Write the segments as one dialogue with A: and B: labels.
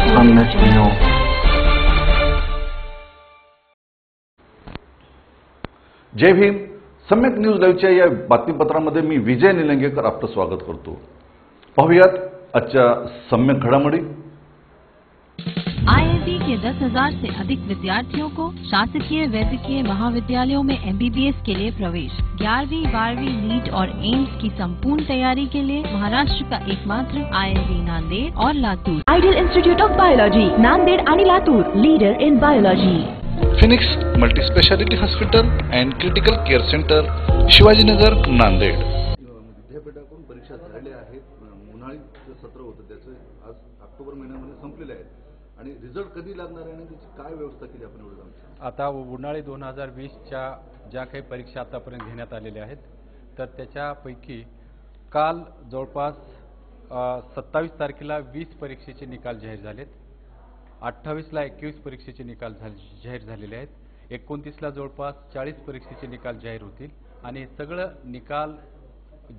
A: सम्यक न्यूज। जय भीम। सम्यक न्यूज लाईव्हच्या या बातमीपत्रामध्ये मी विजय निलंगेकर आपलं स्वागत करतो। पाहूयात आजच्या सम्यक घडामोडी।
B: आईआईटी के 10,000 से अधिक विद्यार्थियों को शासकीय वैद्यकीय महाविद्यालयों में एमबीबीएस के लिए प्रवेश। 11वीं 12वीं नीट और एम्स की संपूर्ण तैयारी के लिए महाराष्ट्र का एकमात्र आईआईटी नांदेड़ और Latur.
C: Ideal institute of biology Nanded आणि Latur, leader in biology.
D: Phoenix multi speciality hospital and critical care centre, Shivajinagar, Nanded.
A: विद्यापीठाकडून परीक्षा झालेल्या आहेत। उन्हाळी सत्र होतं त्याचं आज ऑक्टोबर महिन्यामध्ये संपलेलं आहे आणि रिझल्ट कधी लागणार आहे आणि त्याची काय व्यवस्था केली आपण एवढं?
E: आता उन्हाळी 2020च्या ज्या काही परीक्षा आतापर्यंत घेण्यात आलेल्या आहेत तर त्याच्यापैकी काल जवळपास 27 तारखेला 20 परीक्षेचे निकाल जाहीर झालेत। 28ला 21 परीक्षेचे निकाल जाहीर झालेले आहेत। 29ला जवळपास 40 परीक्षेचे निकाल जाहीर होतील आणि सगळं निकाल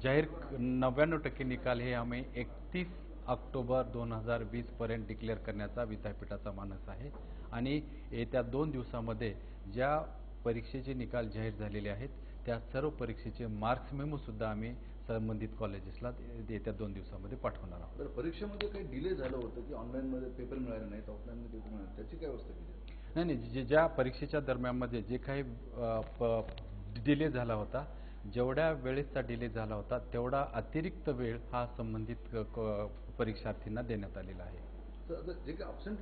E: जाहीर 99% निकाल हे आम्ही 31 ऑक्टोबर 2020 पर्यंत डिक्लेअर करण्याचा विद्यापीठाचा मानस आहे आणि येत्या 2 दिवसामध्ये ज्या परीक्षेचे निकाल जाहीर झालेले आहेत त्या सर्व परीक्षेचे मार्क्स मेमो सुद्धा आम्ही संबंधित कॉलेजेसला येत्या 2 दिवसामध्ये पाठवणार आहोत।
A: तर परीक्षेमध्ये काही डिले झालं होतं की ऑनलाईनमध्ये पेपर मिळाले नाहीत, ऑफलाईनमध्ये पेपर मिळाले, त्याची काय व्यवस्था केली?
E: नाही, ज्या परीक्षेच्या दरम्यानमध्ये जे काही डिले झाला होता, जेवढ्या वेळेचा डिले झाला होता तेवढा अतिरिक्त वेळ हा संबंधित परीक्षार्थींना देण्यात आलेला आहे।
A: तर जे काही अब्सेंट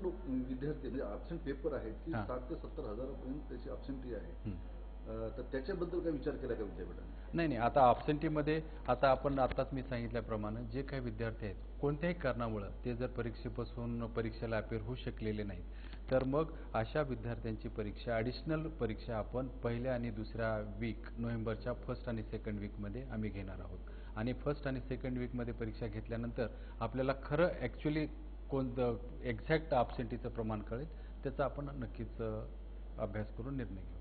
A: विद्यार्थी म्हणजे अब्सेंट पेपर आहेत की 60 ते 70 हजारापर्यंत त्याची अब्सेंटी आहे, तर त्याच्याबद्दल काय विचार केला का विद्यापीठाने?
E: नाही, आता अब्सेंटीमध्ये आता आपण आताच मी सांगितल्याप्रमाणे जे काही विद्यार्थी आहेत कोणत्याही कारणामुळे ते जर परीक्षेपासून परीक्षेला अपेअर होऊ शकलेले नाहीत तर मग अशा विद्यार्थ्यांची परीक्षा ॲडिशनल परीक्षा आपण पहिल्या आणि दुसऱ्या वीक नोव्हेंबरच्या फर्स्ट आणि सेकंड वीकमध्ये आम्ही घेणार आहोत आणि फर्स्ट आणि सेकंड वीकमध्ये परीक्षा घेतल्यानंतर आपल्याला खरं ॲक्च्युली कोणतं एक्झॅक्ट अब्सेंटीचं प्रमाण कळेल त्याचा आपण नक्कीच अभ्यास करून निर्णय घेऊ।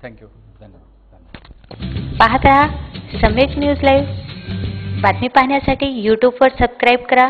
E: थँक्यू, धन्यवाद।
F: पाहता सम्यक न्यूज लाईव्ह। बातमी पाहण्यासाठी यूट्यूबवर सबस्क्राईब करा।